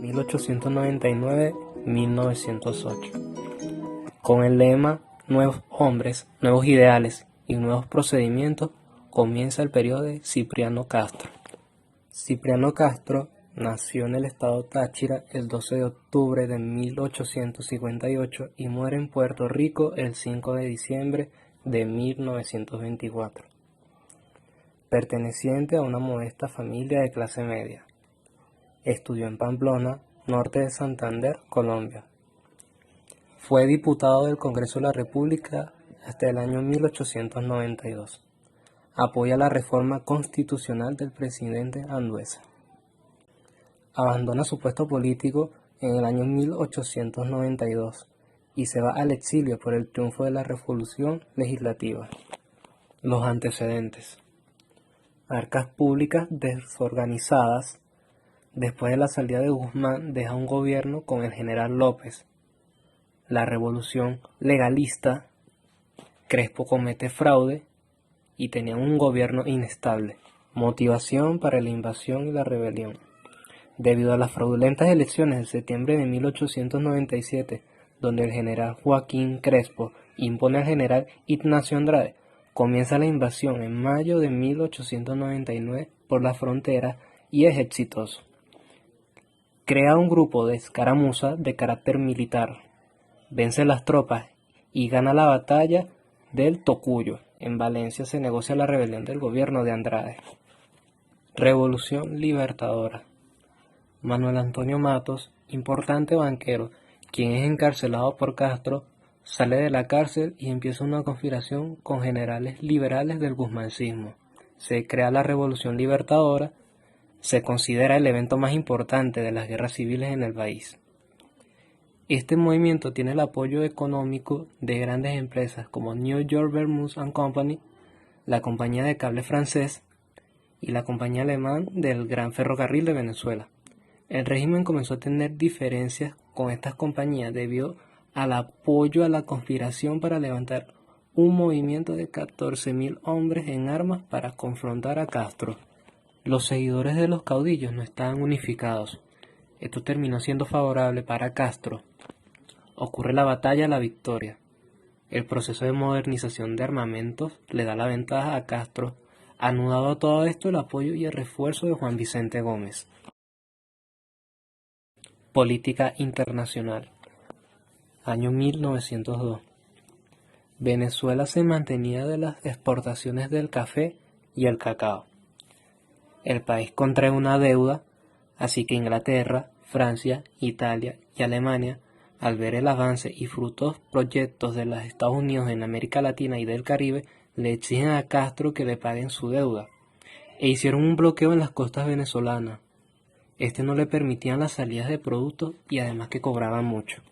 1899-1908, con el lema Nuevos hombres, nuevos ideales y nuevos procedimientos. Comienza el periodo de Cipriano Castro. Cipriano Castro nació en el estado Táchira el 12 de octubre de 1858 y muere en Puerto Rico el 5 de diciembre de 1924. Perteneciente a una modesta familia de clase media. Estudió en Pamplona, norte de Santander, Colombia. Fue diputado del Congreso de la República hasta el año 1892. Apoya la reforma constitucional del presidente Andueza. Abandona su puesto político en el año 1892 y se va al exilio por el triunfo de la Revolución Legislativa. Los antecedentes. Arcas públicas desorganizadas. Después de la salida de Guzmán, deja un gobierno con el general López. La revolución legalista. Crespo comete fraude y tenía un gobierno inestable. Motivación para la invasión y la rebelión. Debido a las fraudulentas elecciones de septiembre de 1897, donde el general Joaquín Crespo impone al general Ignacio Andrade, comienza la invasión en mayo de 1899 por la frontera y es exitoso. Crea un grupo de escaramuza de carácter militar, vence las tropas y gana la batalla del Tocuyo. En Valencia se negocia la rebelión del gobierno de Andrade. Revolución Libertadora. Manuel Antonio Matos, importante banquero, quien es encarcelado por Castro, sale de la cárcel y empieza una conspiración con generales liberales del guzmancismo. Se crea la Revolución Libertadora, se considera el evento más importante de las guerras civiles en el país. Este movimiento tiene el apoyo económico de grandes empresas como New York Vermouth and Company, la compañía de cable francés y la compañía alemana del Gran Ferrocarril de Venezuela. El régimen comenzó a tener diferencias con estas compañías debido al apoyo a la conspiración para levantar un movimiento de 14.000 hombres en armas para confrontar a Castro. Los seguidores de los caudillos no estaban unificados. Esto terminó siendo favorable para Castro. Ocurre la batalla a la victoria. El proceso de modernización de armamentos le da la ventaja a Castro, anudado a todo esto el apoyo y el refuerzo de Juan Vicente Gómez. Política internacional. Año 1902. Venezuela se mantenía de las exportaciones del café y el cacao. El país contrae una deuda, así que Inglaterra, Francia, Italia y Alemania, al ver el avance y frutos proyectos de los Estados Unidos en América Latina y del Caribe, le exigen a Castro que le paguen su deuda, e hicieron un bloqueo en las costas venezolanas. No le permitían las salidas de productos y además que cobraban mucho.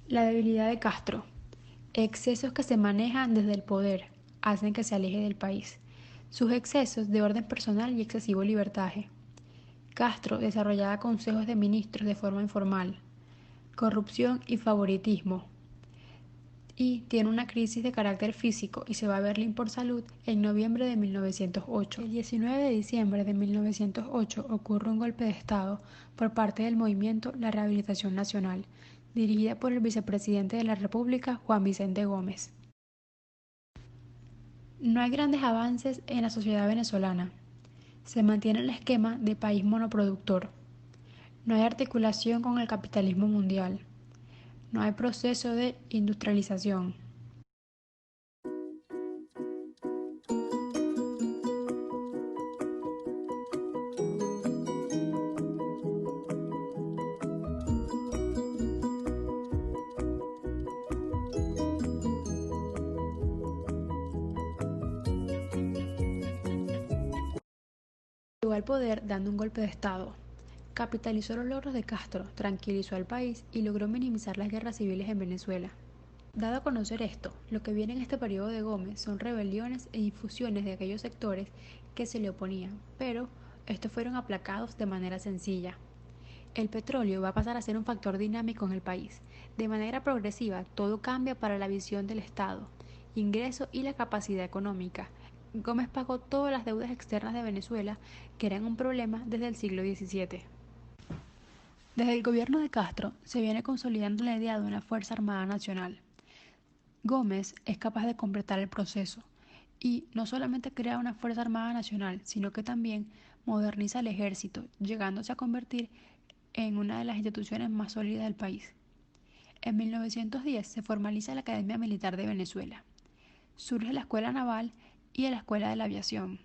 La debilidad de Castro. Excesos que se manejan desde el poder hacen que se aleje del país. Sus excesos de orden personal y excesivo libertaje. Castro desarrollaba consejos de ministros de forma informal. Corrupción y favoritismo. Y tiene una crisis de carácter físico y se va a Berlín por salud en noviembre de 1908. El 19 de diciembre de 1908 ocurre un golpe de Estado por parte del movimiento La Rehabilitación Nacional, dirigida por el vicepresidente de la República, Juan Vicente Gómez. No hay grandes avances en la sociedad venezolana. Se mantiene el esquema de país monoproductor. No hay articulación con el capitalismo mundial. No hay proceso de industrialización. Llegó al poder dando un golpe de Estado. Capitalizó los logros de Castro, tranquilizó al país y logró minimizar las guerras civiles en Venezuela. Dado a conocer esto, lo que viene en este periodo de Gómez son rebeliones e infusiones de aquellos sectores que se le oponían, pero estos fueron aplacados de manera sencilla. El petróleo va a pasar a ser un factor dinámico en el país. De manera progresiva, todo cambia para la visión del Estado, ingreso y la capacidad económica. Gómez pagó todas las deudas externas de Venezuela, que eran un problema desde el siglo XVII. Desde el gobierno de Castro se viene consolidando la idea de una Fuerza Armada Nacional. Gómez es capaz de completar el proceso y no solamente crea una Fuerza Armada Nacional, sino que también moderniza el ejército, llegándose a convertir en una de las instituciones más sólidas del país. En 1910 se formaliza la Academia Militar de Venezuela. Surge la Escuela Naval y la Escuela de la Aviación.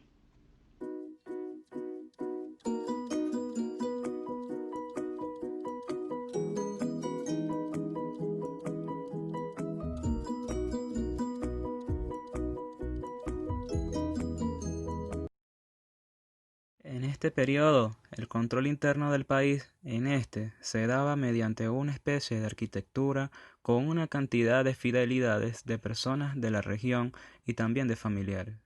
En este periodo, el control interno del país se daba mediante una especie de arquitectura con una cantidad de fidelidades de personas de la región y también de familiares.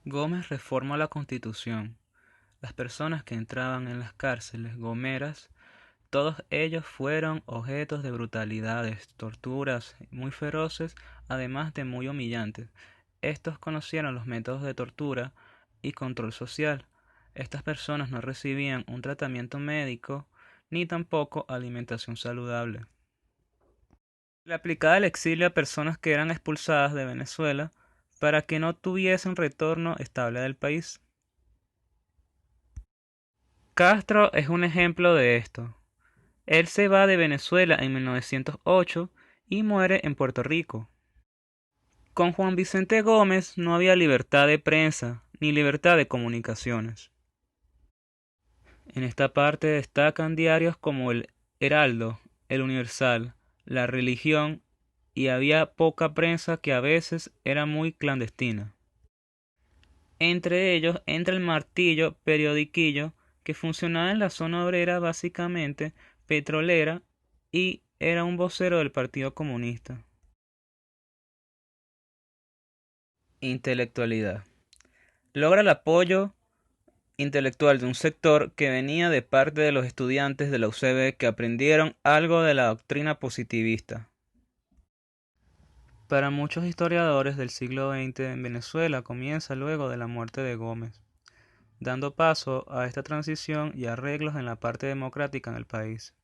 Gómez reformó la Constitución. Las personas que entraban en las cárceles gomeras, todos ellos fueron objetos de brutalidades, torturas muy feroces, además de muy humillantes. Estos conocieron los métodos de tortura y control social. Estas personas no recibían un tratamiento médico ni tampoco alimentación saludable. Le aplicaba el exilio a personas que eran expulsadas de Venezuela para que no tuviesen retorno estable del país. Castro es un ejemplo de esto. Él se va de Venezuela en 1908 y muere en Puerto Rico. Con Juan Vicente Gómez no había libertad de prensa ni libertad de comunicaciones. En esta parte destacan diarios como el Heraldo, el Universal, La Religión, y había poca prensa que a veces era muy clandestina. Entre ellos entra el Martillo periodiquillo que funcionaba en la zona obrera básicamente petrolera y era un vocero del Partido Comunista. Intelectualidad. Logra el apoyo intelectual de un sector que venía de parte de los estudiantes de la UCB que aprendieron algo de la doctrina positivista. Para muchos historiadores del siglo XX en Venezuela comienza luego de la muerte de Gómez, dando paso a esta transición y arreglos en la parte democrática en el país.